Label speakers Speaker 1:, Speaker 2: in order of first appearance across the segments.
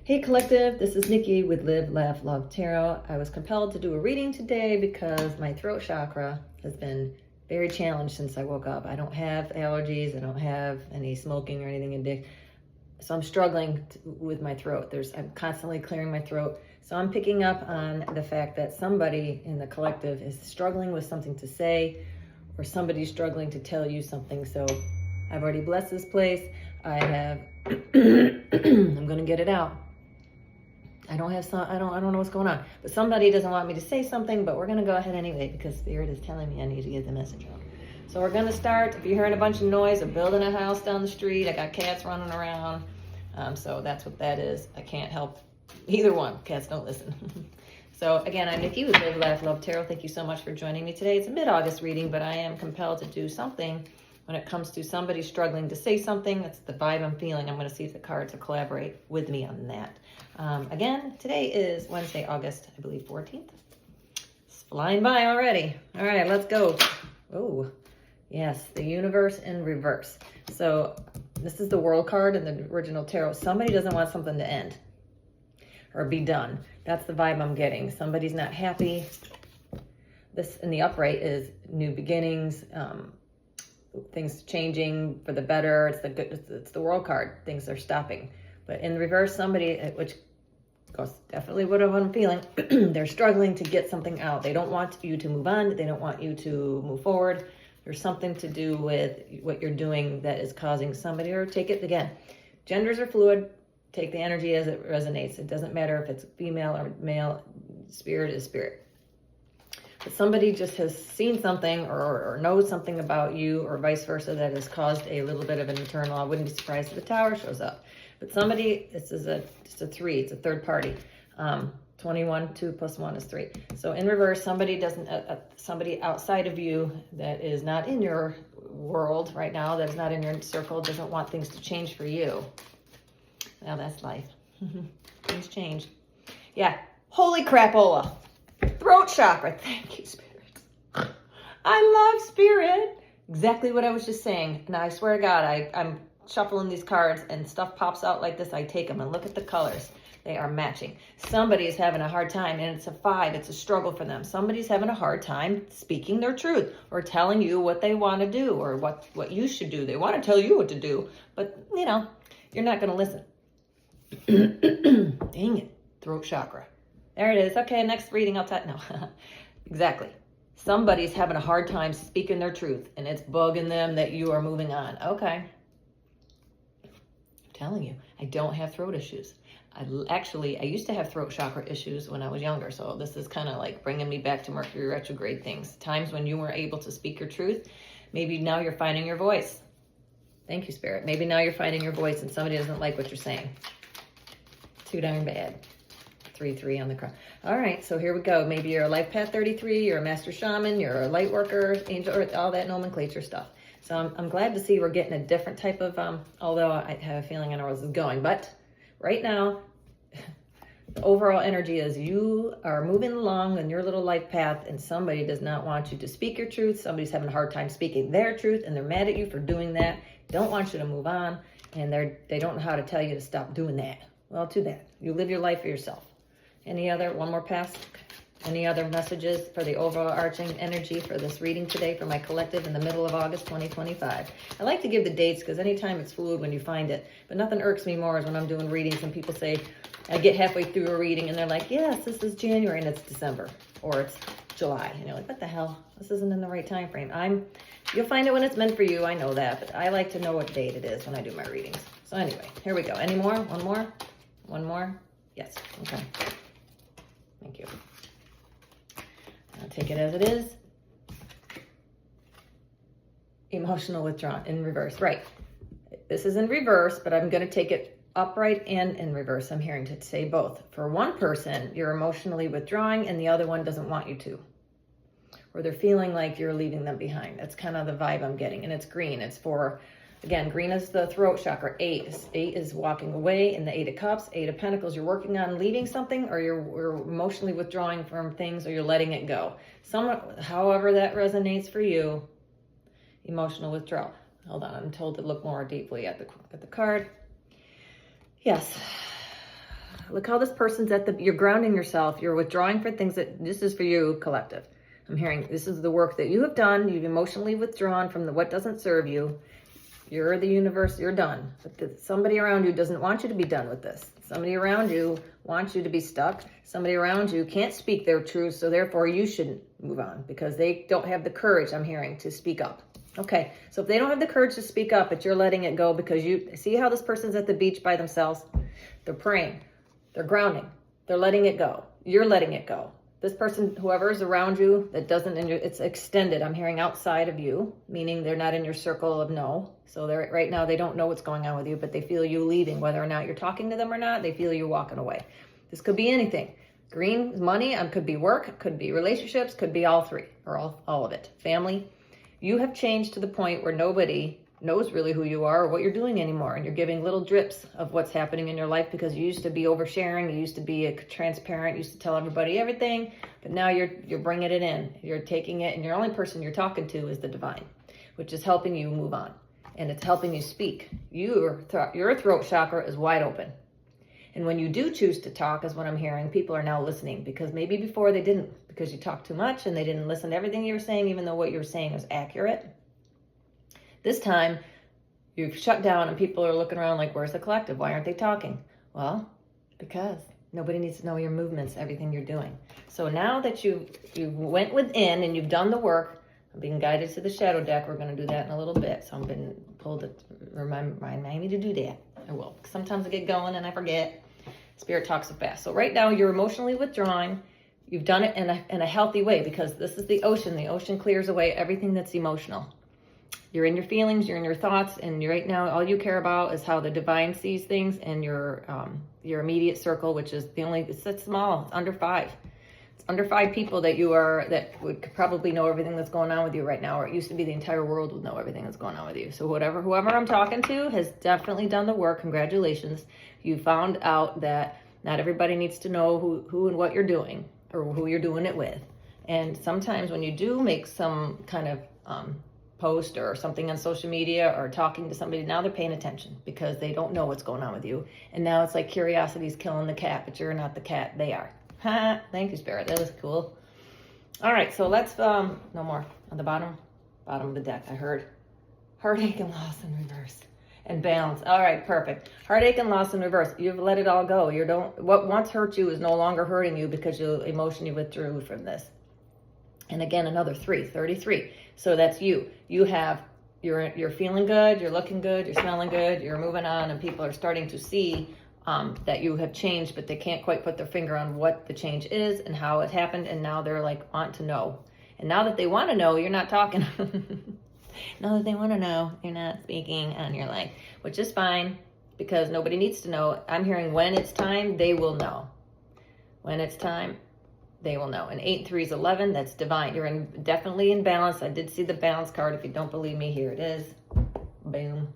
Speaker 1: Hey Collective, this is Nikki with Live, Laugh, Love Tarot. I was compelled to do a reading today because my throat chakra has been very challenged since I woke up. I don't have allergies, I don't have any smoking or anything addictive, so I'm struggling with my throat. I'm constantly clearing my throat. So I'm picking up on the fact that somebody in the collective is struggling with something to say, or somebody's struggling to tell you something. So I've already blessed this place. I have, I'm gonna get it out. I don't know what's going on, but somebody doesn't want me to say something, but we're going to go ahead anyway because Spirit is telling me I need to get the message out. So we're going to start. If you're hearing a bunch of noise, I'm building a house down the street. I got cats running around. So that's what that is. I can't help either one. Cats don't listen. So again, I'm Nikki with Live, Laugh, Love Tarot. Thank you so much for joining me today. It's a mid-August reading, but I am compelled to do something when it comes to somebody struggling to say something. That's the vibe I'm feeling. I'm going to see if the cards will collaborate with me on that. Again, today is Wednesday, August, I believe, 14th. It's flying by already. All right, let's go. Oh, yes, the universe in reverse. So this is the World card in the original tarot. Somebody doesn't want something to end or be done. That's the vibe I'm getting. Somebody's not happy. This in the upright is new beginnings, things changing for the better. It's the World card. Things are stopping. But in reverse, somebody, which goes definitely what I'm feeling, they're struggling to get something out. They don't want you to move on. They don't want you to move forward. There's something to do with what you're doing that is causing somebody, or take it again. Genders are fluid. Take the energy as it resonates. It doesn't matter if it's female or male. Spirit is spirit. But somebody just has seen something or knows something about you, or vice versa, that has caused a little bit of an internal. I wouldn't be surprised if the Tower shows up. But somebody, it's a 3, it's a third party. 21, 2 plus 1 is 3. So in reverse, somebody somebody outside of you that is not in your world right now, that is not in your circle, doesn't want things to change for you. Now that's life. Things change. Yeah, holy crapola. Throat chakra, thank you, Spirit. I love Spirit. Exactly what I was just saying. And I swear to God, I'm shuffling these cards and stuff pops out like this. I take them and look at the colors. They are matching. Somebody is having a hard time, and it's a 5. It's a struggle for them. Somebody's having a hard time speaking their truth or telling you what they want to do or what you should do. They want to tell you what to do, but you're not going to listen. Dang it. Throat chakra. There it is. Okay, next reading I'll no. Exactly. Somebody's having a hard time speaking their truth, and it's bugging them that you are moving on. Okay. Telling you, I don't have throat issues. I used to have throat chakra issues when I was younger, so this is kind of like bringing me back to Mercury retrograde things. Times when you weren't able to speak your truth. Maybe now you're finding your voice. Thank you, Spirit. Maybe now you're finding your voice and somebody doesn't like what you're saying. Too darn bad. 3 on the cross. All right, so here we go. Maybe you're a life path 33, you're a master shaman, you're a light worker, angel earth, all that nomenclature stuff. So I'm glad to see we're getting a different type of, although I have a feeling I know where this is going, but right now, the overall energy is you are moving along in your little life path, and somebody does not want you to speak your truth. Somebody's having a hard time speaking their truth, and they're mad at you for doing that. Don't want you to move on, and they don't know how to tell you to stop doing that. Well, too bad. You live your life for yourself. One more pass? Okay. Any other messages for the overarching energy for this reading today for my collective in the middle of August 2025? I like to give the dates because anytime it's fluid when you find it, but nothing irks me more is when I'm doing readings and people say, I get halfway through a reading and they're like, yes, this is January and it's December or it's July. And you're like, what the hell? This isn't in the right time frame. You'll find it when it's meant for you. I know that, but I like to know what date it is when I do my readings. So anyway, here we go. Any more? One more? One more? Yes. Okay. Thank you. I'll take it as it is. Emotional withdrawal in reverse. Right. This is in reverse, but I'm going to take it upright and in reverse. I'm hearing to say both. For one person, you're emotionally withdrawing and the other one doesn't want you to. Or they're feeling like you're leaving them behind. That's kind of the vibe I'm getting. And it's green. It's for, again, green is the throat chakra. 8 is walking away in the 8 of Cups. 8 of Pentacles, you're working on leaving something, or you're emotionally withdrawing from things, or you're letting it go. However that resonates for you, emotional withdrawal. Hold on, I'm told to look more deeply at the card. Yes. look how this person's you're grounding yourself. You're withdrawing for things this is for you, collective. I'm hearing this is the work that you have done. You've emotionally withdrawn from what doesn't serve you. You're the universe, you're done. But somebody around you doesn't want you to be done with this. Somebody around you wants you to be stuck. Somebody around you can't speak their truth, so therefore you shouldn't move on because they don't have the courage, I'm hearing, to speak up. Okay, so if they don't have the courage to speak up, but you're letting it go because you see how this person's at the beach by themselves? They're praying, they're grounding, they're letting it go. You're letting it go. This person, whoever is around you that doesn't, it's extended. I'm hearing outside of you, meaning they're not in your circle of no. So they're right now, they don't know what's going on with you, but they feel you leaving, whether or not you're talking to them or not, they feel you walking away. This could be anything. Green, money, could be work, could be relationships, could be all three or all of it. Family. You have changed to the point where nobody knows really who you are or what you're doing anymore. And you're giving little drips of what's happening in your life because you used to be oversharing. You used to be transparent. You used to tell everybody everything. But now you're bringing it in. You're taking it, and the only person you're talking to is the divine, which is helping you move on. And it's helping you speak. Your throat chakra is wide open. And when you do choose to talk, is what I'm hearing, people are now listening because maybe before they didn't, because you talked too much and they didn't listen to everything you were saying, even though what you were saying was accurate. This time, you've shut down and people are looking around like, where's the collective? Why aren't they talking? Well, because nobody needs to know your movements, everything you're doing. So now that you went within and you've done the work, I'm being guided to the shadow deck. We're going to do that in a little bit. So I'm being pulled to remind me to do that. I will. Sometimes I get going and I forget. Spirit talks so fast. So right now you're emotionally withdrawing. You've done it in a healthy way because this is the ocean. The ocean clears away everything that's emotional. You're in your feelings, you're in your thoughts, and right now all you care about is how the divine sees things and your immediate circle, which is it's small, it's under 5. It's under 5 people that could probably know everything that's going on with you right now, or it used to be the entire world would know everything that's going on with you. So whoever I'm talking to has definitely done the work. Congratulations. You found out that not everybody needs to know who and what you're doing or who you're doing it with. And sometimes when you do make some kind of post or something on social media or talking to somebody, now they're paying attention because they don't know what's going on with you. And now it's like curiosity's killing the cat, but you're not the cat, they are. Ha, thank you, Spirit. That was cool. All right, so let's, no more. On the bottom of the deck, I heard heartache and loss in reverse and balance. All right, perfect. Heartache and loss in reverse. You've let it all go. What once hurt you is no longer hurting you because you emotionally withdrew from this. And again, another 33. So that's you. You're feeling good, you're looking good, you're smelling good, you're moving on, and people are starting to see that you have changed, but they can't quite put their finger on what the change is and how it happened, and now they're like, want to know. And now that they want to know, you're not talking. Now that they want to know, you're not speaking on your life, which is fine because nobody needs to know. I'm hearing when it's time, they will know. When it's time, they will know. And 8 and 3 is 11. That's divine. You're definitely in balance. I did see the balance card. If you don't believe me, here it is. Boom.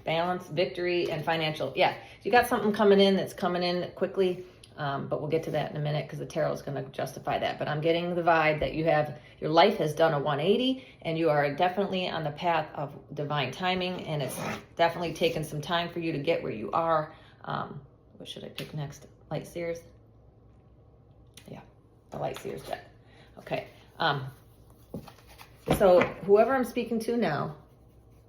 Speaker 1: Balance, victory, and financial. Yeah, you got something coming in that's coming in quickly, but we'll get to that in a minute because the tarot is going to justify that. But I'm getting the vibe that your life has done a 180, and you are definitely on the path of divine timing, and it's definitely taken some time for you to get where you are. What should I pick next? Light Seers? Yeah, the Light Seers deck. Okay. So whoever I'm speaking to now,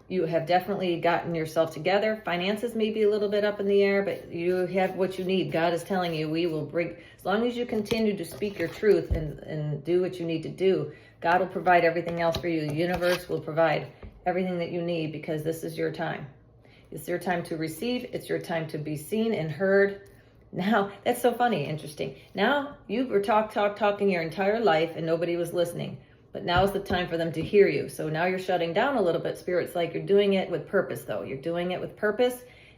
Speaker 1: you have definitely gotten yourself together. Finances may be a little bit up in the air, but you have what you need. God is telling you, we will bring, as long as you continue to speak your truth and do what you need to do, God will provide everything else for you. The universe will provide everything that you need because this is your time. It's your time to receive. It's your time to be seen and heard. Now, that's so funny, interesting. Now, you were talking your entire life and nobody was listening. But now is the time for them to hear you. So now you're shutting down a little bit. Spirit's like you're doing it with purpose, though. You're doing it with purpose.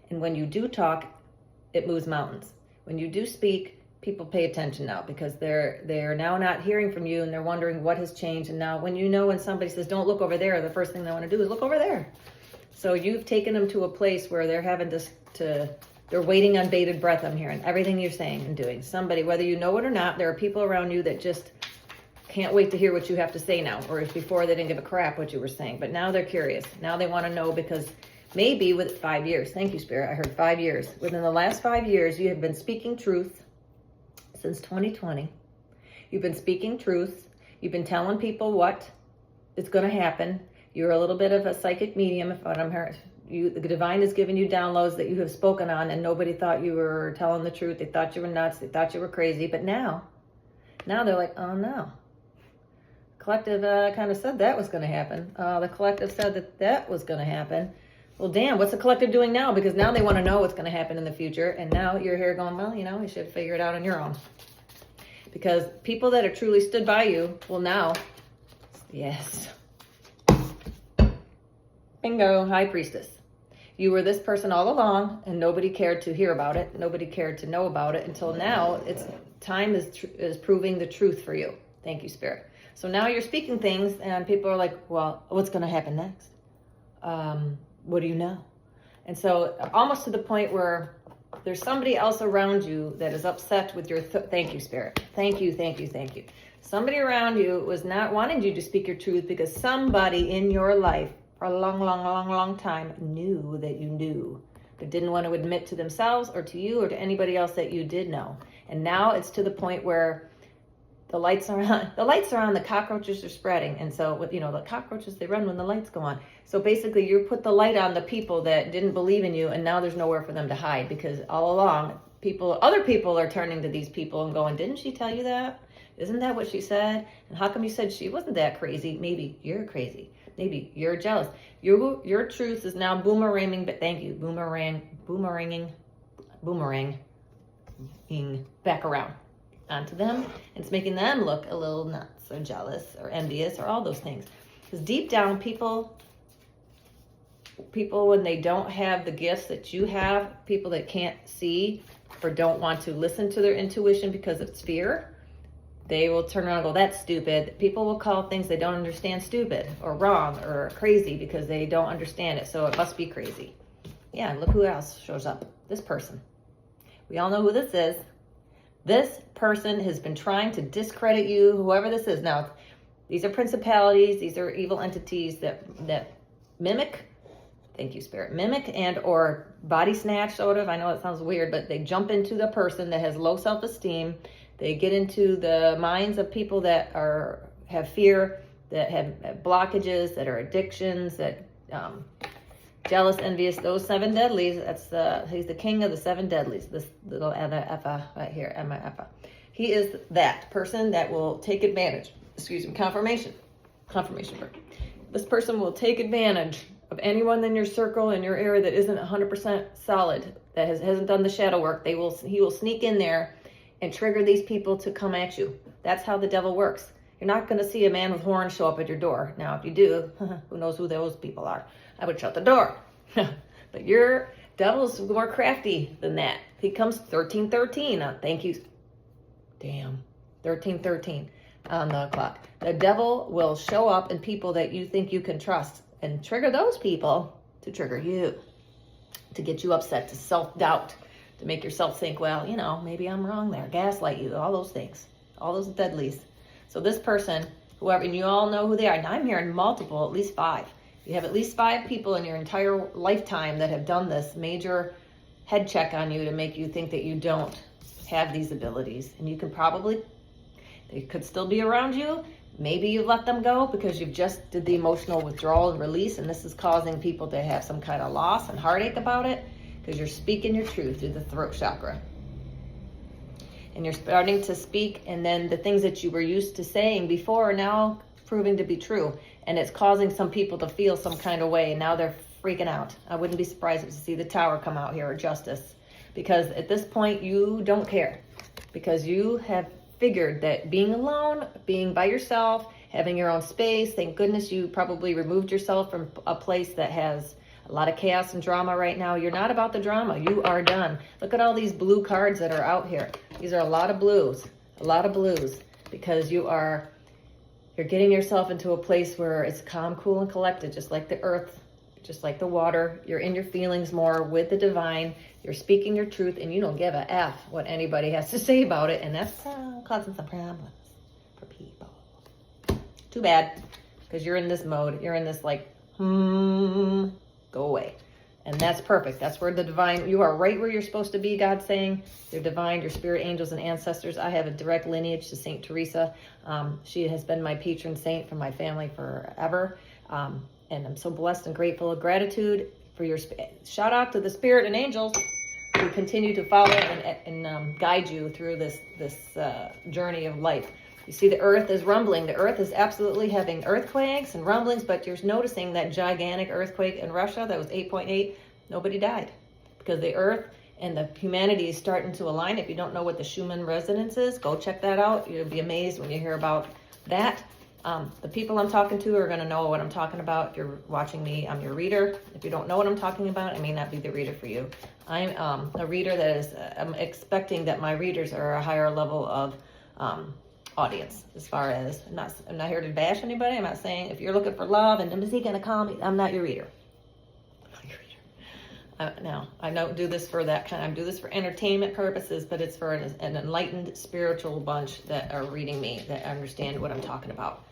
Speaker 1: And when you do talk, it moves mountains. When you do speak, people pay attention now because they're now not hearing from you and they're wondering what has changed. And now when somebody says, don't look over there, the first thing they want to do is look over there. So you've taken them to a place where they're having they're waiting on bated breath. I'm hearing everything you're saying and doing. Somebody, whether you know it or not, there are people around you that just can't wait to hear what you have to say now, or if before they didn't give a crap what you were saying, but now they're curious. Now they want to know because maybe with 5 years. Thank you, Spirit. I heard 5 years. Within the last 5 years, you have been speaking truth since 2020. You've been speaking truth. You've been telling people what is going to happen. You're a little bit of a psychic medium, if what I'm hearing. The divine has given you downloads that you have spoken on, and nobody thought you were telling the truth. They thought you were nuts. They thought you were crazy. But now they're like, oh no. Collective kind of said that was going to happen. The collective said that was going to happen. Well, damn, what's the collective doing now? Because now they want to know what's going to happen in the future. And now you're here going, well, you should figure it out on your own. Because people that have truly stood by you will now, yes. Bingo, High Priestess. You were this person all along, and nobody cared to hear about it. Nobody cared to know about it until now. Time is proving the truth for you. Thank you, Spirit. So now you're speaking things, and people are like, well, what's going to happen next? What do you know? And so almost to the point where there's somebody else around you that is upset with your, thank you, Spirit. Thank you, thank you, thank you. Somebody around you was not wanting you to speak your truth because somebody in your life for a long, long, long, long time knew that you knew, but didn't want to admit to themselves or to you or to anybody else that you did know. And now it's to the point where the lights are on, the cockroaches are spreading. And so, the cockroaches, they run when the lights go on. So basically you put the light on the people that didn't believe in you, and now there's nowhere for them to hide, because all along other people are turning to these people and going, didn't she tell you that? Isn't that what she said? And how come you said she wasn't that crazy? Maybe you're crazy. Maybe you're jealous. Your truth is now boomeranging, but thank you, boomeranging back around onto them. And it's making them look a little nuts or jealous or envious or all those things. Because deep down, people when they don't have the gifts that you have, people that can't see or don't want to listen to their intuition because it's fear, they will turn around and go, that's stupid. People will call things they don't understand stupid or wrong or crazy because they don't understand it. So it must be crazy. Yeah, look who else shows up. This person. We all know who this is. This person has been trying to discredit you, whoever this is. Now, these are principalities. These are evil entities that mimic, thank you, Spirit, mimic and or body snatch, sort of. I know it sounds weird, but they jump into the person that has low self-esteem. They get into the minds of people that have fear, that have blockages, that are addictions, that jealous, envious, those 7 deadlies. He's the king of the 7 deadlies. This little Effa right here, Emma Effa. He is that person that will take advantage. Confirmation bird. This person will take advantage of anyone in your circle, in your area that isn't 100% solid, that hasn't done the shadow work. He will sneak in there and trigger these people to come at you. That's how the devil works. You're not going to see a man with horns show up at your door. Now, if you do, who knows who those people are? I would shut the door. But your devil's more crafty than that. He comes 1313. Thank you. Damn. 1313 on the clock. The devil will show up in people that you think you can trust and trigger those people to trigger you, to get you upset, to self-doubt, to make yourself think, well, maybe I'm wrong there. Gaslight you, all those things, all those deadlies. So this person, whoever, and you all know who they are. And I'm hearing multiple, at least 5. You have at least 5 people in your entire lifetime that have done this major head check on you to make you think that you don't have these abilities. And you can they could still be around you. Maybe you let them go because you've just did the emotional withdrawal and release, and this is causing people to have some kind of loss and heartache about it because you're speaking your truth through the throat chakra. And you're starting to speak, and then the things that you were used to saying before are now proving to be true. And it's causing some people to feel some kind of way, and now they're freaking out. I wouldn't be surprised to see the tower come out here, or justice. Because at this point, you don't care. Because you have figured that being alone, being by yourself, having your own space, thank goodness you probably removed yourself from a place that has a lot of chaos and drama right now. You're not about the drama. You are done. Look at all these blue cards that are out here. These are a lot of blues, because you're getting yourself into a place where it's calm, cool, and collected, just like the earth, just like the water. You're in your feelings more with the divine. You're speaking your truth, and you don't give a F what anybody has to say about it, and that's causing some problems for people. Too bad, because you're in this mode. You're in this go away. And that's perfect. That's where the divine, you are right where you're supposed to be, God's saying. Your divine, your spirit angels and ancestors. I have a direct lineage to Saint Teresa. She has been my patron saint for my family forever. And I'm so blessed and grateful. Gratitude for your, shout out to the spirit and angels who continue to follow and guide you through this journey of life. You see the earth is rumbling. The earth is absolutely having earthquakes and rumblings, but you're noticing that gigantic earthquake in Russia that was 8.8. Nobody died because the earth and the humanity is starting to align. If you don't know what the Schumann resonance is, go check that out. You'll be amazed when you hear about that. The people I'm talking to are going to know what I'm talking about. If you're watching me, I'm your reader. If you don't know what I'm talking about, I may not be the reader for you. I'm a reader that is, I'm expecting that my readers are a higher level of audience, as far as I'm not here to bash anybody. I'm not saying if you're looking for love and is he gonna call me, I'm not your reader. I'm not your reader. No, I don't do this for that kind. I do this for entertainment purposes, but it's for an enlightened spiritual bunch that are reading me, that understand what I'm talking about.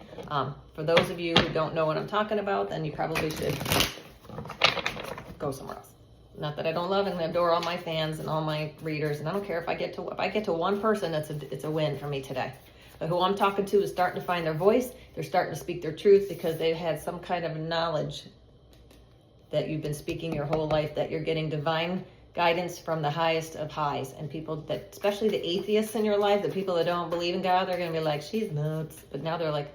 Speaker 1: For those of you who don't know what I'm talking about, then you probably should go somewhere else. Not that I don't love and adore all my fans and all my readers, and I don't care if I get to one person, it's a win for me today. But who I'm talking to is starting to find their voice. They're starting to speak their truth because they've had some kind of knowledge that you've been speaking your whole life, that you're getting divine guidance from the highest of highs. And people that, especially the atheists in your life, the people that don't believe in God, they're going to be like, she's nuts. But now they're like,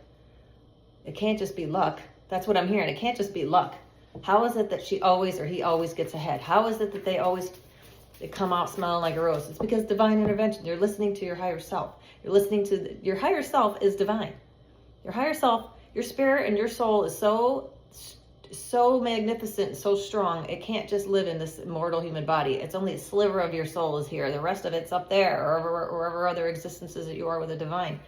Speaker 1: it can't just be luck. That's what I'm hearing. It can't just be luck. How is it that she always or he always gets ahead? How is it that they come out smelling like a rose? It's because divine intervention. You're listening to your higher self. You're listening to your higher self is divine. Your higher self, your spirit and your soul is so magnificent, so strong. It can't just live in this mortal human body. It's only a sliver of your soul is here. The rest of it's up there, or wherever other existences that you are with the divine.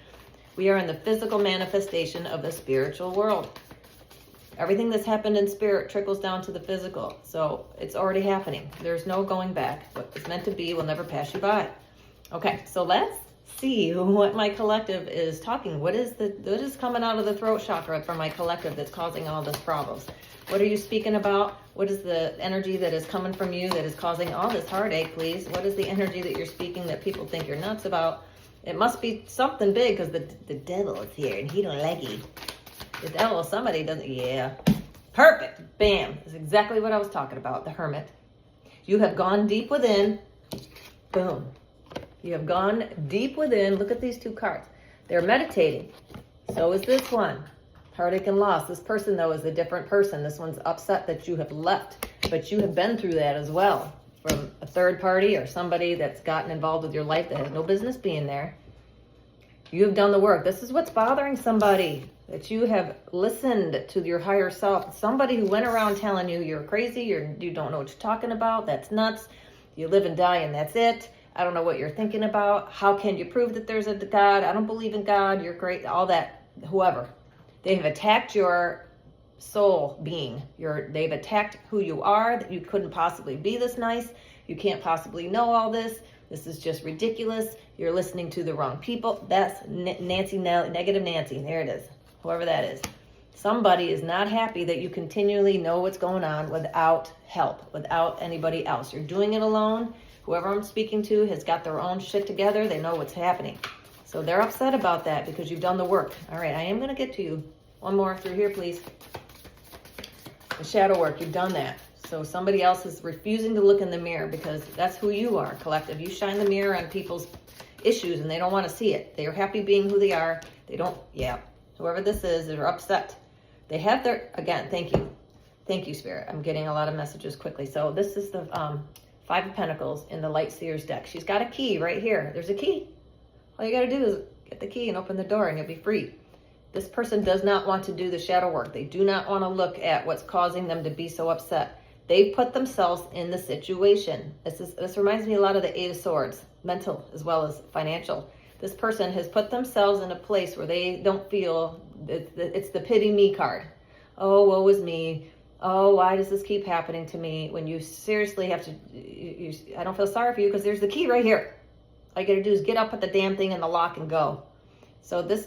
Speaker 1: We are in the physical manifestation of the spiritual world. Everything that's happened in spirit trickles down to the physical. So it's already happening. There's no going back. What is meant to be will never pass you by. Okay, so let's see what my collective is talking. What is coming out of the throat chakra from my collective that's causing all these problems? What are you speaking about? What is the energy that is coming from you that is causing all this heartache, please? What is the energy that you're speaking that people think you're nuts about? It must be something big because the devil is here and he don't like it. The devil, somebody doesn't, yeah. Perfect, bam. That's exactly what I was talking about, the hermit. You have gone deep within, boom. You have gone deep within. Look at these two cards. They're meditating. So is this one. Heartache and loss. This person, though, is a different person. This one's upset that you have left. But you have been through that as well. From a third party or somebody that's gotten involved with your life that has no business being there. You have done the work. This is what's bothering somebody. That you have listened to your higher self. Somebody who went around telling you you're crazy. You don't know what you're talking about. That's nuts. You live and die and that's it. I don't know what you're thinking about. How can you prove that there's a God? I don't believe in God. You're great. All that, whoever. They have attacked your soul being. They've attacked who you are, that you couldn't possibly be this nice. You can't possibly know all this. This is just ridiculous. You're listening to the wrong people. That's Nancy, negative Nancy. There it is. Whoever that is. Somebody is not happy that you continually know what's going on without help, without anybody else. You're doing it alone. Whoever I'm speaking to has got their own shit together. They know what's happening. So they're upset about that because you've done the work. All right, I am going to get to you. One more through here, please. The shadow work, you've done that. So somebody else is refusing to look in the mirror because that's who you are, collective. You shine the mirror on people's issues and they don't want to see it. They are happy being who they are. They don't, yeah. Whoever this is, they're upset. They have their, again, thank you. Thank you, Spirit. I'm getting a lot of messages quickly. So this is the Five of Pentacles in the Light Seers deck. She's got a key right here. There's a key. All you got to do is get the key and open the door and you'll be free. This person does not want to do the shadow work. They do not want to look at what's causing them to be so upset. They put themselves in the situation. This reminds me a lot of the Eight of Swords, mental as well as financial. This person has put themselves in a place where they don't feel, it's the pity me card. Oh, woe is me. Oh, why does this keep happening to me? When you seriously have to, I don't feel sorry for you because there's the key right here. All you got to do is get up, put the damn thing in the lock and go. So this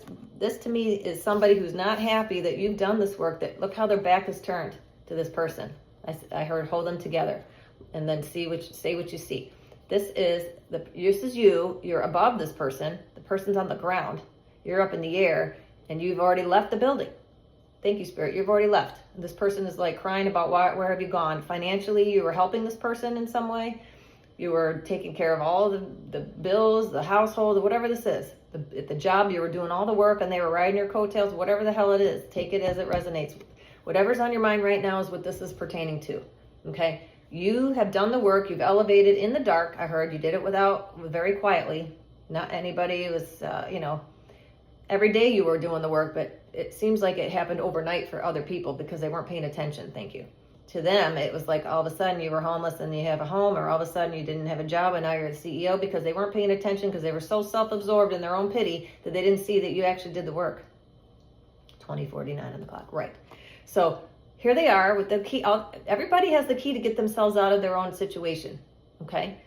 Speaker 1: to me is somebody who's not happy that you've done this work, that look how their back is turned to this person. I heard hold them together, and then say what you see. This is you. You're above this person. The person's on the ground. You're up in the air, and you've already left the building. Thank you, Spirit. You've already left. This person is like crying about where have you gone? Financially, you were helping this person in some way. You were taking care of all the bills, the household, whatever this is. At the job, you were doing all the work and they were riding your coattails, whatever the hell it is. Take it as it resonates. Whatever's on your mind right now is what this is pertaining to. Okay? You have done the work. You've elevated in the dark. I heard you did it very quietly. Not anybody was, every day you were doing the work, but it seems like it happened overnight for other people because they weren't paying attention. Thank you. To them, it was like all of a sudden you were homeless and you have a home, or all of a sudden you didn't have a job and now you're the CEO, because they weren't paying attention, because they were so self-absorbed in their own pity that they didn't see that you actually did the work. 20:49 on the clock. Right. So here they are with the key. Everybody has the key to get themselves out of their own situation. Okay.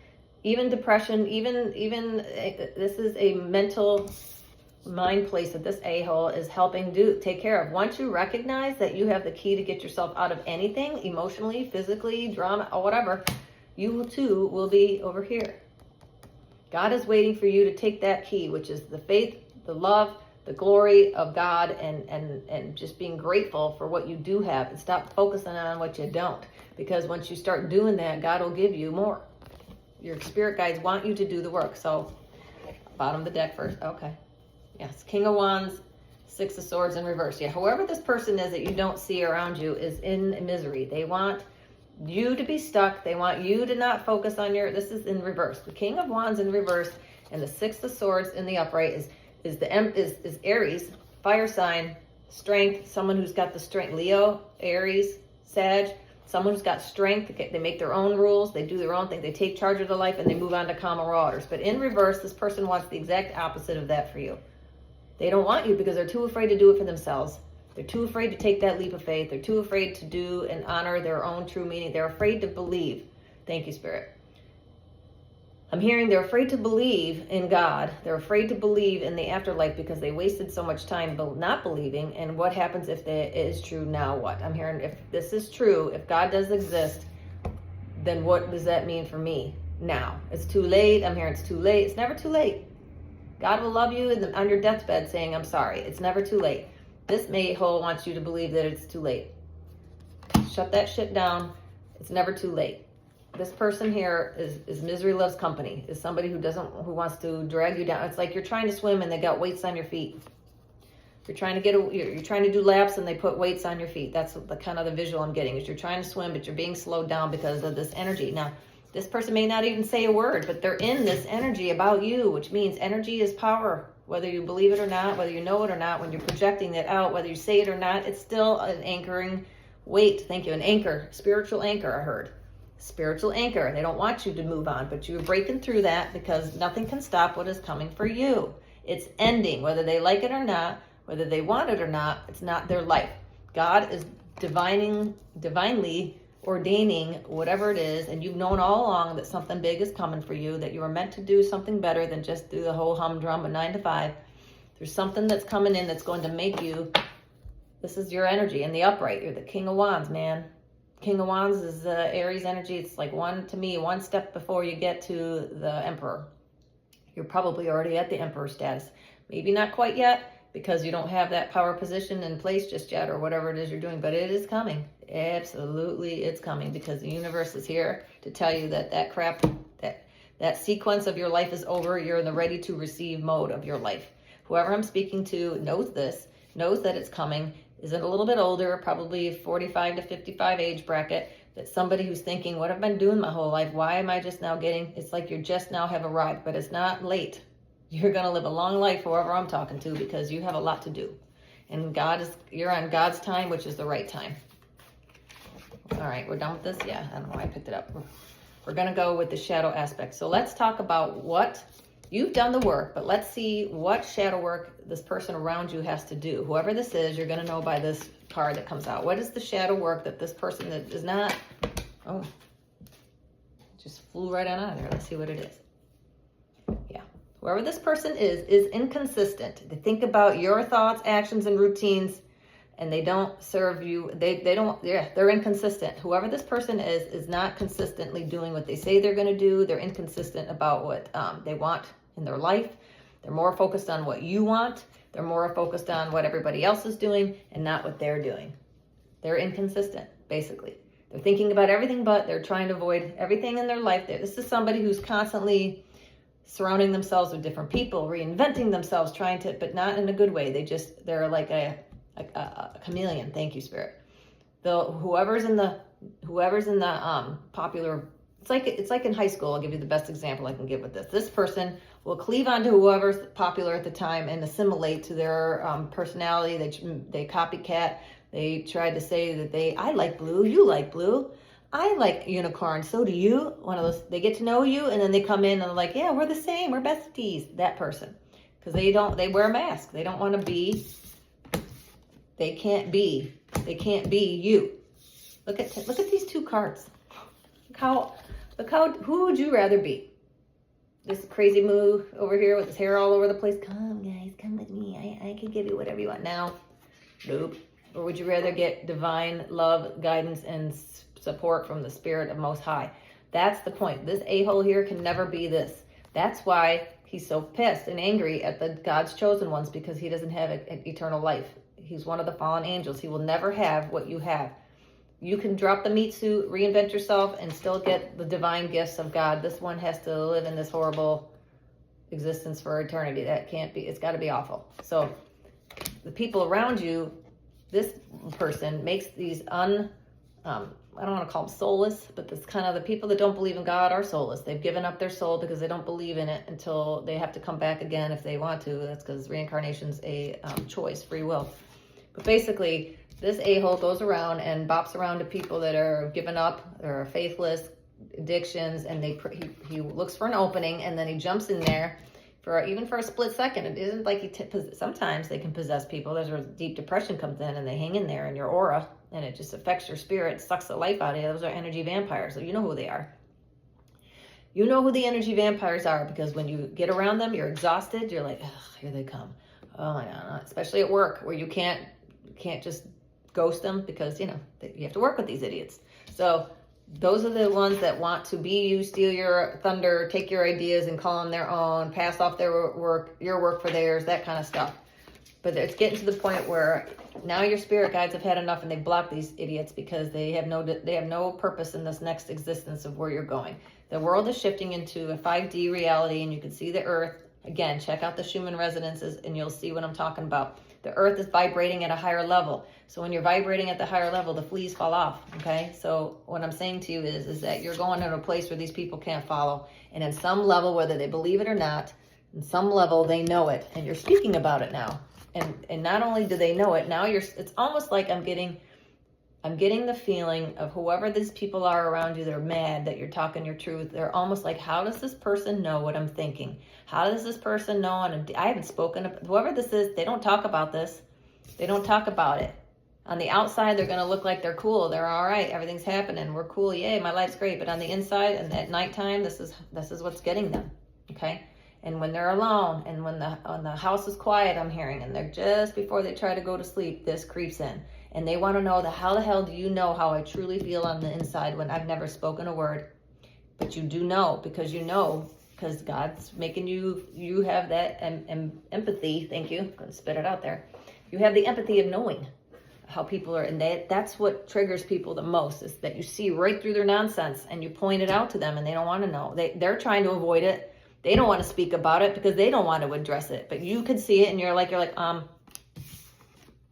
Speaker 1: Even depression, even this is a mental mind place that this a-hole is helping take care of. Once you recognize that you have the key to get yourself out of anything, emotionally, physically, drama, or whatever, you too will be over here. God is waiting for you to take that key, which is the faith, the love, the glory of God, and just being grateful for what you do have, and stop focusing on what you don't. Because once you start doing that, God will give you more. Your spirit guides want you to do the work. So bottom of the deck first. Okay. Yes, King of Wands, Six of Swords in reverse. Yeah, whoever this person is that you don't see around you is in misery. They want you to be stuck. They want you to not focus on this is in reverse. The King of Wands in reverse and the Six of Swords in the upright is Aries, fire sign, strength, someone who's got the strength. Leo, Aries, Sag, someone who's got strength. They make their own rules. They do their own thing. They take charge of their life and they move on to calmer waters. But in reverse, this person wants the exact opposite of that for you. They don't want you because they're too afraid to do it for themselves. They're too afraid to take that leap of faith. They're too afraid to do and honor their own true meaning. They're afraid to believe. Thank you, Spirit. I'm hearing they're afraid to believe in God. They're afraid to believe in the afterlife because they wasted so much time not believing. And what happens if it is true? Now what? I'm hearing if this is true, if God does exist, then what does that mean for me now? It's too late. I'm hearing it's too late. It's never too late. God will love you on your deathbed saying, I'm sorry. It's never too late. This mayhole wants you to believe that it's too late. Shut that shit down. It's never too late. This person here is misery loves company. Is somebody who wants to drag you down. It's like you're trying to swim and they got weights on your feet. You're trying to do laps and they put weights on your feet. That's the kind of the visual I'm getting. Is you're trying to swim, but you're being slowed down because of this energy. Now, this person may not even say a word, but they're in this energy about you, which means energy is power. Whether you believe it or not, whether you know it or not, when you're projecting it out, whether you say it or not, it's still an anchoring weight. Thank you. An anchor, spiritual anchor, I heard. Spiritual anchor. They don't want you to move on, but you're breaking through that because nothing can stop what is coming for you. It's ending, whether they like it or not, whether they want it or not. It's not their life. God is divinely ordaining whatever it is, and you've known all along that something big is coming for you, that you are meant to do something better than just do the whole humdrum of 9 to 5. There's something that's coming in that's going to make you, this is your energy in the upright. You're the King of Wands, man. King of Wands is Aries energy. It's like one step before you get to the Emperor. You're probably already at the Emperor status. Maybe not quite yet because you don't have that power position in place just yet or whatever it is you're doing, but it is coming. Absolutely, it's coming because the universe is here to tell you that crap, that sequence of your life is over. You're in the ready to receive mode of your life. Whoever I'm speaking to knows this, knows that it's coming, is a little bit older, probably 45 to 55 age bracket, that somebody who's thinking, what have I been doing my whole life? Why am I just now it's like you just now have arrived, but it's not late. You're going to live a long life, whoever I'm talking to, because you have a lot to do. And you're on God's time, which is the right time. All right, we're done with this? Yeah, I don't know why I picked it up. We're going to go with the shadow aspect. So let's talk about what you've done the work, but let's see what shadow work this person around you has to do. Whoever this is, you're going to know by this card that comes out. What is the shadow work that this person that is not, oh, just flew right on out of there. Let's see what it is. Yeah. Whoever this person is inconsistent. They think about your thoughts, actions, and routines and they don't serve you. They're inconsistent. Whoever this person is not consistently doing what they say they're going to do. They're inconsistent about what they want in their life. They're more focused on what you want. They're more focused on what everybody else is doing and not what they're doing. They're inconsistent, basically. They're thinking about everything, but they're trying to avoid everything in their life. This is somebody who's constantly surrounding themselves with different people, reinventing themselves, trying to, but not in a good way. They're like a chameleon. Thank you, Spirit. Whoever's in the popular, it's like in high school. I'll give you the best example I can give with this. This person will cleave onto whoever's popular at the time and assimilate to their personality. They copycat. They tried to say that I like blue, you like blue. I like unicorn, so do you. One of those, they get to know you, and then they come in and they're like, yeah, we're the same, we're besties. That person, because they wear a mask. They don't want to be. They can't be you. Look at these two cards. Who would you rather be? This crazy moo over here with his hair all over the place. Come, guys, come with me. I can give you whatever you want now. Nope. Or would you rather get divine love, guidance, and support from the Spirit of Most High? That's the point. This a-hole here can never be this. That's why he's so pissed and angry at the God's chosen ones, because he doesn't have an eternal life. He's one of the fallen angels. He will never have what you have. You can drop the meat suit, reinvent yourself, and still get the divine gifts of God. This one has to live in this horrible existence for eternity. That can't be. It's got to be awful. So the people around you, this person makes these I don't want to call them soulless, but this kind of, the people that don't believe in God are soulless. They've given up their soul because they don't believe in it until they have to come back again if they want to. That's because reincarnation's a choice, free will. But basically, this a-hole goes around and bops around to people that are given up or faithless, addictions, and he looks for an opening, and then he jumps in there even for a split second. It isn't like sometimes they can possess people. There's where deep depression comes in and they hang in there in your aura, and it just affects your spirit, sucks the life out of you. Those are energy vampires. So you know who they are. You know who the energy vampires are, because when you get around them, you're exhausted. You're like, ugh, here they come. Oh my God. Especially at work, where you can't just ghost them, because you have to work with these idiots. So those are the ones that want to be you, steal your thunder, take your ideas and call them their own, pass off your work for theirs, that kind of stuff. But it's getting to the point where now your spirit guides have had enough, and they block these idiots because they have no purpose in this next existence of where you're going. The world is shifting into a 5D reality, and you can see the earth. Again, check out the Schumann resonances and you'll see what I'm talking about. The earth is vibrating at a higher level. So when you're vibrating at the higher level, the fleas fall off, okay? So what I'm saying to you is that you're going to a place where these people can't follow. And in some level, whether they believe it or not, in some level, they know it. And you're speaking about it now. And not only do they know it, now it's almost like I'm getting the feeling of whoever these people are around you, they're mad that you're talking your truth. They're almost like, how does this person know what I'm thinking? How does this person know? And I haven't spoken, whoever this is, they don't talk about this. They don't talk about it. On the outside, they're going to look like they're cool. They're all right. Everything's happening. We're cool. Yay, my life's great. But on the inside and at nighttime, this is what's getting them. Okay. And when they're alone and when the house is quiet, I'm hearing, and they're just before they try to go to sleep, this creeps in. And they want to know how the hell do you know how I truly feel on the inside when I've never spoken a word? But you do know, because God's making you have that empathy. Thank you. I'm going to spit it out there. You have the empathy of knowing how people are, and that's what triggers people the most, is that you see right through their nonsense and you point it out to them and they don't want to know. They're trying to avoid it. They don't want to speak about it because they don't want to address it. But you can see it and you're like,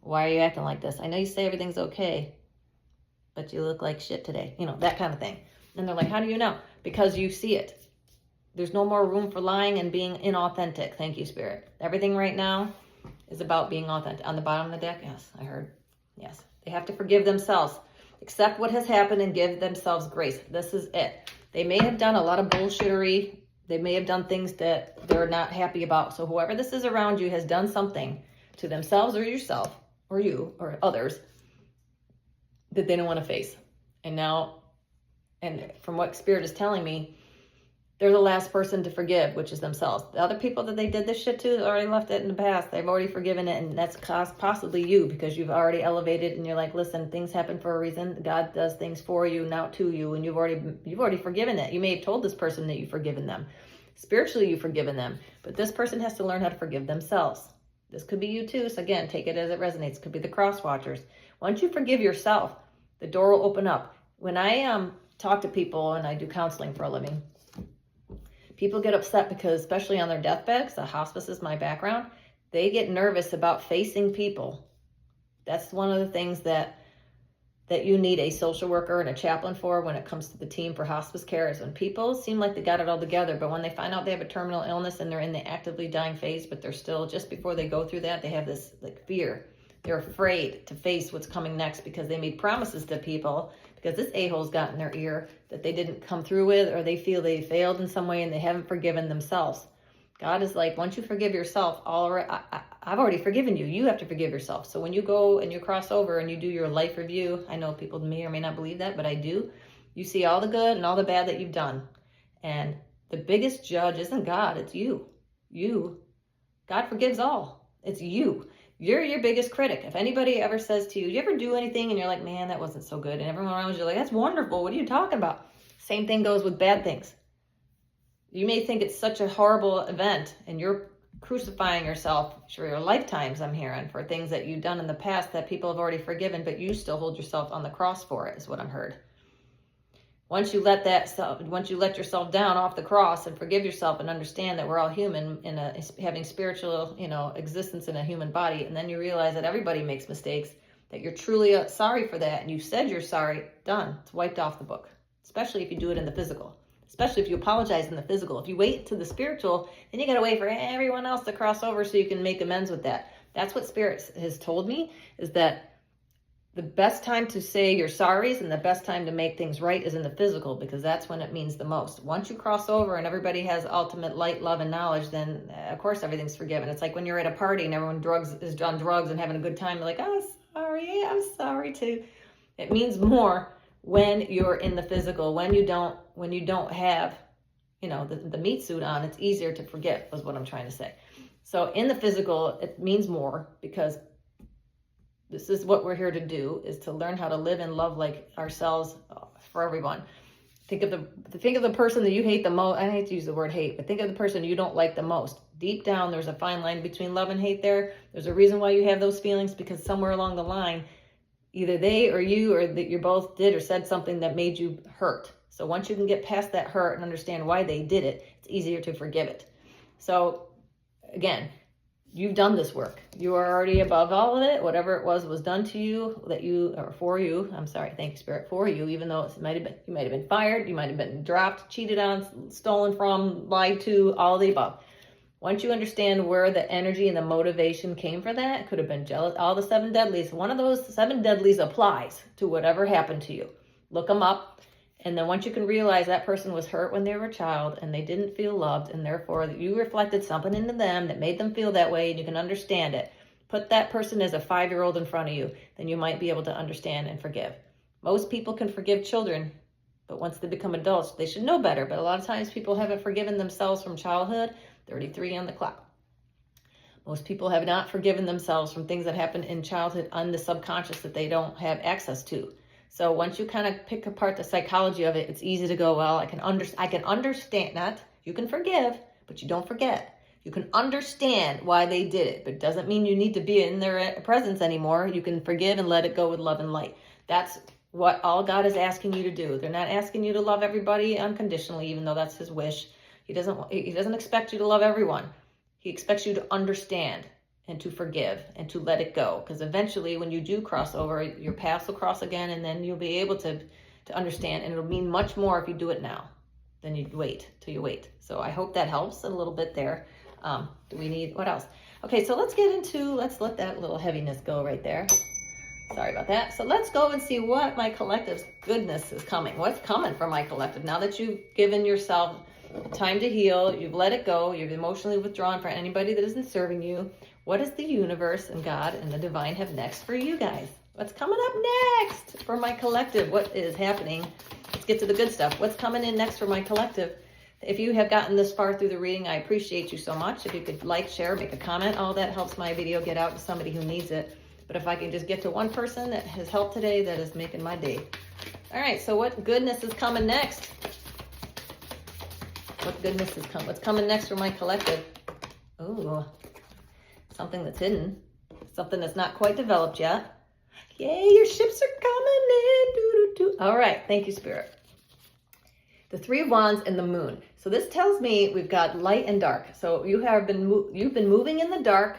Speaker 1: why are you acting like this? I know you say everything's okay, but you look like shit today. That kind of thing. And they're like, how do you know? Because you see it. There's no more room for lying and being inauthentic. Thank you, Spirit. Everything right now is about being authentic. On the bottom of the deck, yes, I heard. Yes. They have to forgive themselves. Accept what has happened and give themselves grace. This is it. They may have done a lot of bullshittery. They may have done things that they're not happy about. So whoever this is around you has done something to themselves or yourself or you or others that they don't want to face. And now, and from what Spirit is telling me, they're the last person to forgive, which is themselves. The other people that they did this shit to already left it in the past. They've already forgiven it, and that's possibly you, because you've already elevated and you're like, listen, things happen for a reason. God does things for you, not to you, and you've already forgiven it. You may have told this person that you've forgiven them. Spiritually, you've forgiven them, but this person has to learn how to forgive themselves. This could be you too. So again, take it as it resonates. Could be the cross watchers. Once you forgive yourself, the door will open up. When I talk to people and I do counseling for a living, people get upset because, especially on their deathbeds, the hospice is my background, they get nervous about facing people. That's one of the things that you need a social worker and a chaplain for when it comes to the team for hospice care, is when people seem like they got it all together, but when they find out they have a terminal illness and they're in the actively dying phase, but they're still, just before they go through that, they have this like fear. They're afraid to face what's coming next because they made promises to people, because this a-hole's got in their ear that they didn't come through with, or they feel they failed in some way and they haven't forgiven themselves. God is like, once you forgive yourself, I've already forgiven you. You have to forgive yourself. So when you go and you cross over and you do your life review, I know people may or may not believe that, but I do. You see all the good and all the bad that you've done. And the biggest judge isn't God, it's you. God forgives all. It's you. You're your biggest critic. If anybody ever says to you, you ever do anything and you're like, man, that wasn't so good, and everyone around you like, that's wonderful, what are you talking about? Same thing goes with bad things. You may think it's such a horrible event and you're crucifying yourself for your lifetimes, I'm hearing, for things that you've done in the past that people have already forgiven, but you still hold yourself on the cross for it, is what I'm heard. Once you let yourself down off the cross and forgive yourself and understand that we're all human having spiritual, existence in a human body, and then you realize that everybody makes mistakes, that you're truly sorry for that, and you said you're sorry, done. It's wiped off the book, especially if you do it in the physical. Especially if you apologize in the physical. If you wait to the spiritual, then you got to wait for everyone else to cross over so you can make amends with that. That's what Spirit has told me, is that the best time to say your sorries and the best time to make things right is in the physical, because that's when it means the most. Once you cross over and everybody has ultimate light, love, and knowledge, then of course everything's forgiven. It's like when you're at a party and everyone is on drugs and having a good time. You're like, oh, sorry, I'm sorry too. It means more when you're in the physical. When you don't have, the meat suit on, it's easier to forgive, is what I'm trying to say. So in the physical, it means more, because this is what we're here to do, is to learn how to live and love like ourselves for everyone. Think of the person that you hate the most. I hate to use the word hate, but think of the person you don't like the most. Deep down, there's a fine line between love and hate there. There's a reason why you have those feelings, because somewhere along the line, either they or you, or that you both did or said something that made you hurt. So once you can get past that hurt and understand why they did it, it's easier to forgive it. So again, you've done this work. You are already above all of it. Whatever it was done to you, for you. I'm sorry, thank you, Spirit, for you. Even though you might have been fired, you might have been dropped, cheated on, stolen from, lied to, all of the above. Once you understand where the energy and the motivation came for that, it could have been jealous, all the 7 deadlies. One of those 7 deadlies applies to whatever happened to you. Look them up. And then once you can realize that person was hurt when they were a child and they didn't feel loved, and therefore you reflected something into them that made them feel that way, and you can understand it. Put that person as a 5-year-old in front of you, then you might be able to understand and forgive. Most people can forgive children, but once they become adults, they should know better. But a lot of times people haven't forgiven themselves from childhood. 33 on the clock. Most people have not forgiven themselves from things that happened in childhood on the subconscious that they don't have access to. So once you kind of pick apart the psychology of it, it's easy to go, well, I can understand that. You can forgive, but you don't forget. You can understand why they did it, but it doesn't mean you need to be in their presence anymore. You can forgive and let it go with love and light. That's what all God is asking you to do. They're not asking you to love everybody unconditionally, even though that's his wish. He doesn't expect you to love everyone. He expects you to understand and to forgive and to let it go. Because eventually when you do cross over, your paths will cross again, and then you'll be able to understand. And it'll mean much more if you do it now than you wait till you wait. So I hope that helps a little bit there. Do we need, what else? Okay, so let's let that little heaviness go right there. Sorry about that. So let's go and see what my collective's goodness is coming. What's coming from my collective now that you've given yourself time to heal, you've let it go, you've emotionally withdrawn for anybody that isn't serving you. What does the universe and God and the divine have next for you guys? What's coming up next for my collective? What is happening? Let's get to the good stuff. What's coming in next for my collective? If you have gotten this far through the reading, I appreciate you so much. If you could like, share, make a comment, all that helps my video get out to somebody who needs it. But if I can just get to one person that has helped today, that is making my day. All right, so what goodness is coming next? What goodness is coming? What's coming next for my collective? Oh, something that's hidden. Something that's not quite developed yet. Yay, your ships are coming in. Doo-doo-doo. All right, thank you, Spirit. The Three of Wands and the Moon. So this tells me we've got light and dark. So you've been moving in the dark.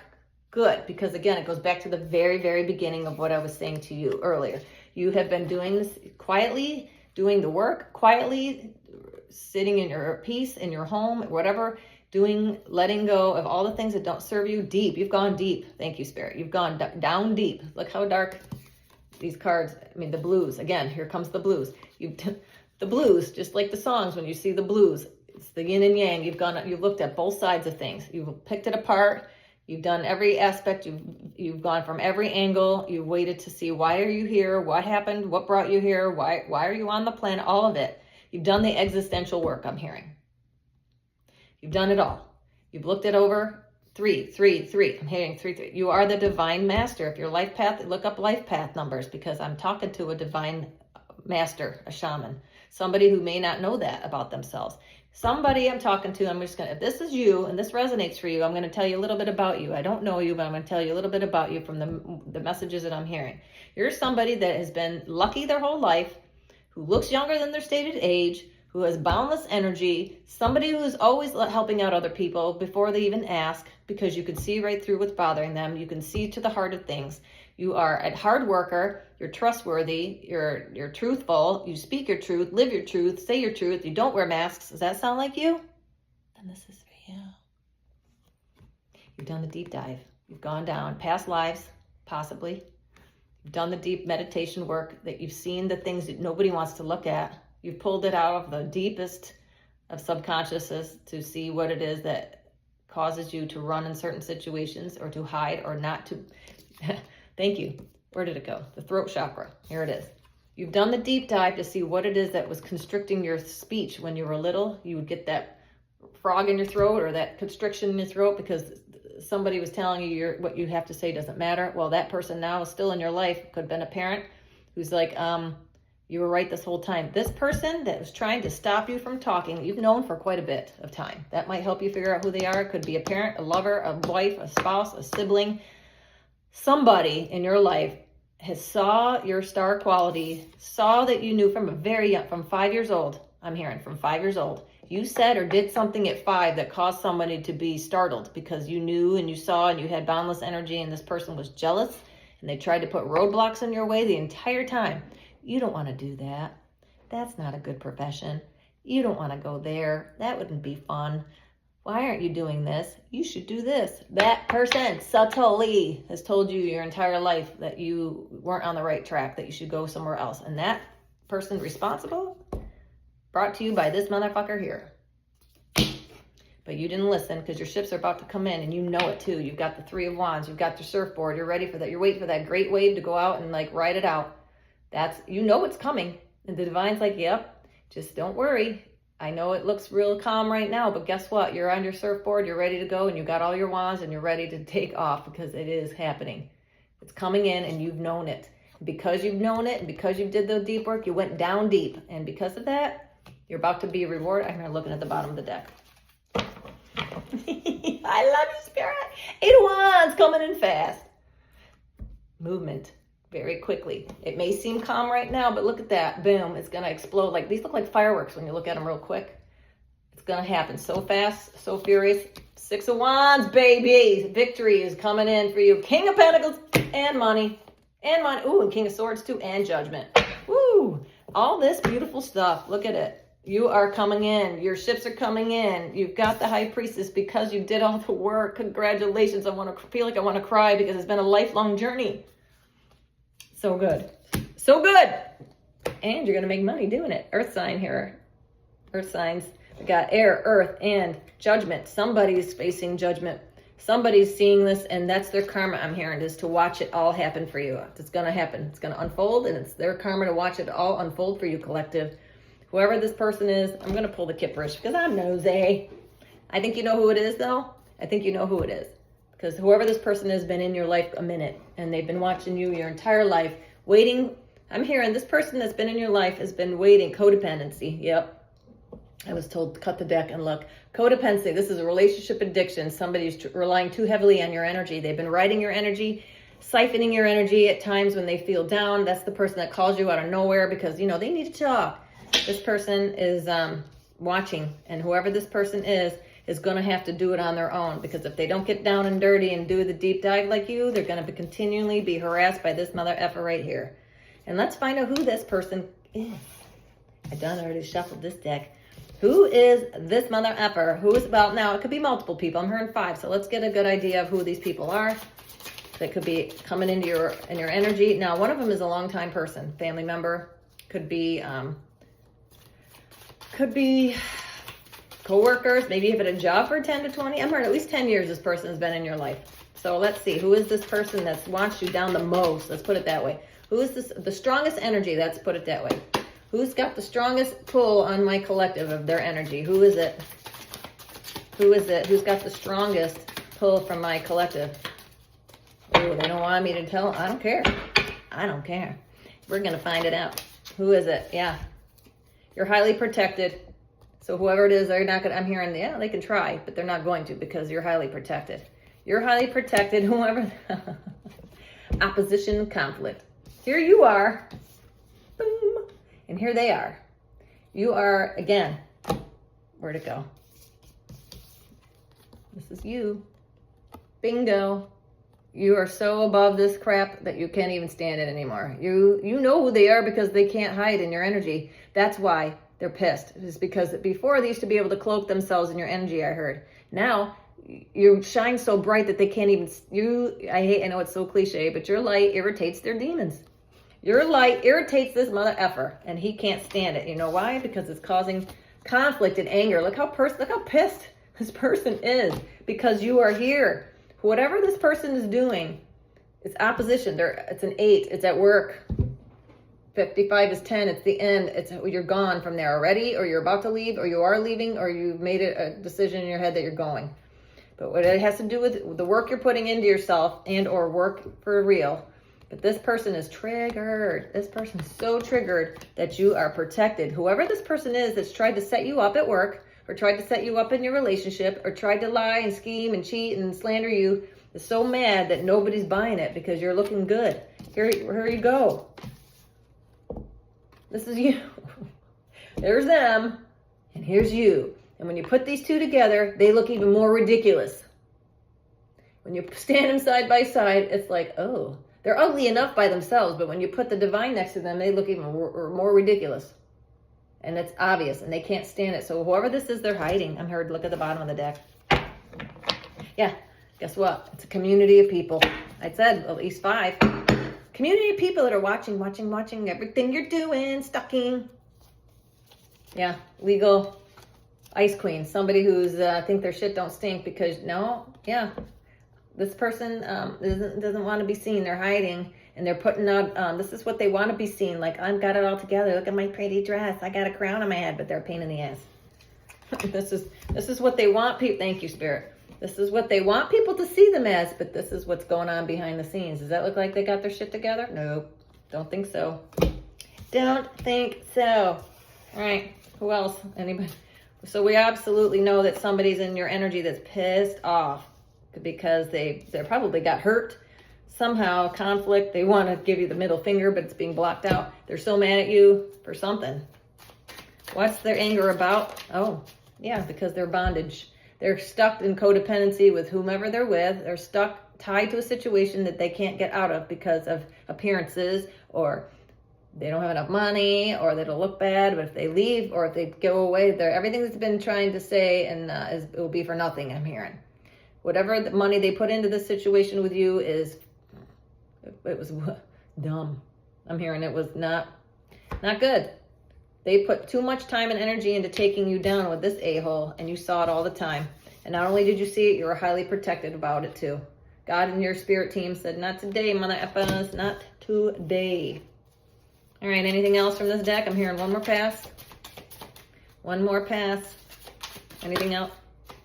Speaker 1: Good, because again, it goes back to the very, very beginning of what I was saying to you earlier. You have been doing this quietly, doing the work quietly, sitting in your peace, in your home, whatever, letting go of all the things that don't serve you deep. You've gone deep. Thank you, Spirit. You've gone down deep. Look how dark these cards, the blues. Again, here comes the blues. The blues, just like the songs, when you see the blues, it's the yin and yang. You've looked at both sides of things. You've picked it apart. You've done every aspect. You've gone from every angle. You've waited to see, why are you here? What happened? What brought you here? Why are you on the planet? All of it. You've done the existential work, I'm hearing. You've done it all. You've looked it over. 3, 3, 3. I'm hearing 3, 3. You are the divine master. If your life path, look up life path numbers, because I'm talking to a divine master, a shaman, somebody who may not know that about themselves. Somebody I'm talking to, if this is you and this resonates for you, I'm going to tell you a little bit about you. I don't know you, but I'm going to tell you a little bit about you from the messages that I'm hearing. You're somebody that has been lucky their whole life, who looks younger than their stated age, who has boundless energy, somebody who is always helping out other people before they even ask, because you can see right through what's bothering them. You can see to the heart of things. You are a hard worker. You're trustworthy. You're truthful. You speak your truth, live your truth, say your truth. You don't wear masks. Does that sound like you? Then this is for you. You've done the deep dive. You've gone down past lives, possibly. You've done the deep meditation work, that you've seen the things that nobody wants to look at. You've pulled it out of the deepest of subconsciousness to see what it is that causes you to run in certain situations, or to hide, or not to. Thank you. Where did it go? The throat chakra. Here it is. You've done the deep dive to see what it is that was constricting your speech when you were little. You would get that frog in your throat, or that constriction in your throat, because somebody was telling you what you have to say doesn't matter. Well, that person now is still in your life. Could have been a parent who's like, you were right this whole time. This person that was trying to stop you from talking, you've known for quite a bit of time. That might help you figure out who they are. It could be a parent, a lover, a wife, a spouse, a sibling. Somebody in your life has saw your star quality, saw that you knew from from 5 years old. I'm hearing from 5 years old. You said or did something at 5 that caused somebody to be startled, because you knew and you saw and you had boundless energy, and this person was jealous and they tried to put roadblocks in your way the entire time. You don't want to do that. That's not a good profession. You don't want to go there. That wouldn't be fun. Why aren't you doing this? You should do this. That person subtly has told you your entire life that you weren't on the right track, that you should go somewhere else. And that person responsible, brought to you by this motherfucker here. But you didn't listen, because your ships are about to come in, and you know it too. You've got the Three of Wands. You've got your surfboard. You're ready for that. You're waiting for that great wave to go out and ride it out. You know it's coming. And the divine's like, yep, just don't worry. I know it looks real calm right now, but guess what? You're on your surfboard, you're ready to go, and you got all your wands, and you're ready to take off, because it is happening. It's coming in, and you've known it. Because you've known it, and because you did the deep work, you went down deep. And because of that, you're about to be rewarded. I'm looking at the bottom of the deck. I love you, Spirit. 8 of Wands coming in fast. Movement. Very quickly. It may seem calm right now, but look at that. Boom. It's going to explode. These look like fireworks when you look at them real quick. It's going to happen so fast, so furious. 6 of Wands, baby. Victory is coming in for you. King of Pentacles and money. And money. Ooh, and King of Swords too. And Judgment. Woo. All this beautiful stuff. Look at it. You are coming in. Your ships are coming in. You've got the High Priestess because you did all the work. Congratulations. I feel like I want to cry, because it's been a lifelong journey. So good. So good. And you're going to make money doing it. Earth sign here. Earth signs. We got air, earth, and judgment. Somebody's facing judgment. Somebody's seeing this, and that's their karma, I'm hearing, is to watch it all happen for you. It's going to happen. It's going to unfold, and it's their karma to watch it all unfold for you, collective. Whoever this person is, I'm going to pull the Kipperish because I'm nosy. I think you know who it is, though. I think you know who it is. Because whoever this person has been in your life a minute, and they've been watching you your entire life, waiting. I'm hearing this person that's been in your life has been waiting. Codependency. Yep. I was told to cut the deck and look. Codependency. This is a relationship addiction. Somebody's relying too heavily on your energy. They've been riding your energy, siphoning your energy at times when they feel down. That's the person that calls you out of nowhere because, you know, they need to talk. This person is watching, and whoever this person is going to have to do it on their own, because if they don't get down and dirty and do the deep dive like you, they're going to continually be harassed by this mother effer right here. And let's find out who this person is. I done already shuffled this deck. Who is this mother effer? Who is, well, now it could be multiple people. I'm hearing 5, so let's get a good idea of who these people are that could be coming into your energy. Now, one of them is a longtime person, family member, could be co-workers, maybe you've had a job for 10 to 20. I'm hearing at least 10 years this person has been in your life. So let's see, who is this person that's watched you down the most? Let's put it that way. Who is this, the strongest energy? Let's put it that way. Who's got the strongest pull on my collective of their energy? Who is it? Who is it? Who's got the strongest pull from my collective? Oh, they don't want me to tell. I don't care. I don't care. We're going to find it out. Who is it? Yeah. You're highly protected. So whoever it is, they're not going to, I'm hearing, yeah, they can try, but they're not going to because you're highly protected. You're highly protected, whoever. Opposition, conflict. Here you are. Boom. And here they are. You are, again, where'd it go? This is you. Bingo. You are so above this crap that you can't even stand it anymore. You know who they are because they can't hide in your energy. That's why they're pissed. It's because before they used to be able to cloak themselves in your energy, I heard. Now, you shine so bright that they can't even, I know it's so cliche, but your light irritates their demons. Your light irritates this mother effer, and he can't stand it. You know why? Because it's causing conflict and anger. Look how pissed this person is because you are here. Whatever this person is doing, it's opposition. It's an 8. It's at work. 55 is 10. It's the end. You're gone from there already, or you're about to leave, or you are leaving, or you've made a decision in your head that you're going. But what it has to do with the work you're putting into yourself and or work for real. But this person is triggered. This person is so triggered that you are protected. Whoever this person is that's tried to set you up at work, or tried to set you up in your relationship, or tried to lie and scheme and cheat and slander you, is so mad that nobody's buying it because you're looking good. Here you go. This is you. There's them, and here's you. And when you put these two together, they look even more ridiculous. When you stand them side by side, it's like, oh, they're ugly enough by themselves, but when you put the divine next to them, they look even more ridiculous. And it's obvious, and they can't stand it. So whoever this is, they're hiding. I'm heard, look at the bottom of the deck. Yeah, guess what? It's a community of people. I said at least 5. Community of people that are watching everything you're doing, stalking. Yeah, legal ice queen. Somebody who's think their shit don't stink because, no, yeah. This person doesn't want to be seen. They're hiding, and they're putting out, this is what they want to be seen. Like, I've got it all together. Look at my pretty dress. I got a crown on my head, but they're a pain in the ass. This is what they want people. Thank you, Spirit. This is what they want people to see them as, but this is what's going on behind the scenes. Does that look like they got their shit together? Nope. Don't think so. Don't think so. All right. Who else? Anybody? So we absolutely know that somebody's in your energy that's pissed off because they probably got hurt. Somehow, conflict. They want to give you the middle finger, but it's being blocked out. They're so mad at you for something. What's their anger about? Oh, yeah, because they're bondage. They're stuck in codependency with whomever they're with. They're stuck, tied to a situation that they can't get out of because of appearances, or they don't have enough money, or they don't look bad. But if they leave or if they go away, everything that's been trying to say and it will be for nothing, I'm hearing. Whatever the money they put into this situation with you it was dumb. I'm hearing it was not good. They put too much time and energy into taking you down with this a-hole, and you saw it all the time. And not only did you see it, you were highly protected about it too. God and your spirit team said, not today, mother effers, not today. All right, anything else from this deck? I'm hearing one more pass. One more pass. Anything else?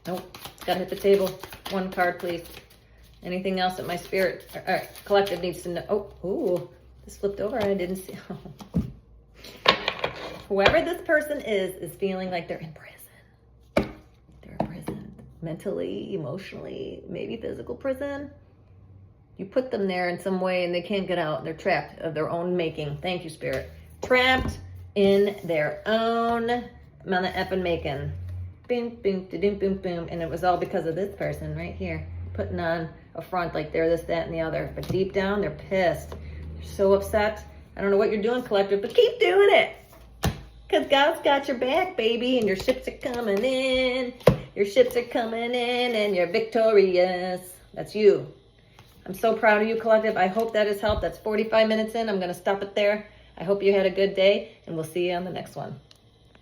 Speaker 1: Nope. Gotta hit the table. One card, please. Anything else that my spirit, collective needs to know? Oh, ooh, this flipped over. I didn't see. Whoever this person is feeling like they're in prison. They're in prison. Mentally, emotionally, maybe physical prison. You put them there in some way and they can't get out. They're trapped of their own making. Thank you, Spirit. Trapped in their own amount of effing making. Boom, boom, boom, boom, boom. And it was all because of this person right here. Putting on a front like they're this, that, and the other. But deep down, they're pissed. They're so upset. I don't know what you're doing, collective, but keep doing it. Because God's got your back, baby. And your ships are coming in. Your ships are coming in and you're victorious. That's you. I'm so proud of you, collective. I hope that has helped. That's 45 minutes in. I'm going to stop it there. I hope you had a good day, and we'll see you on the next one.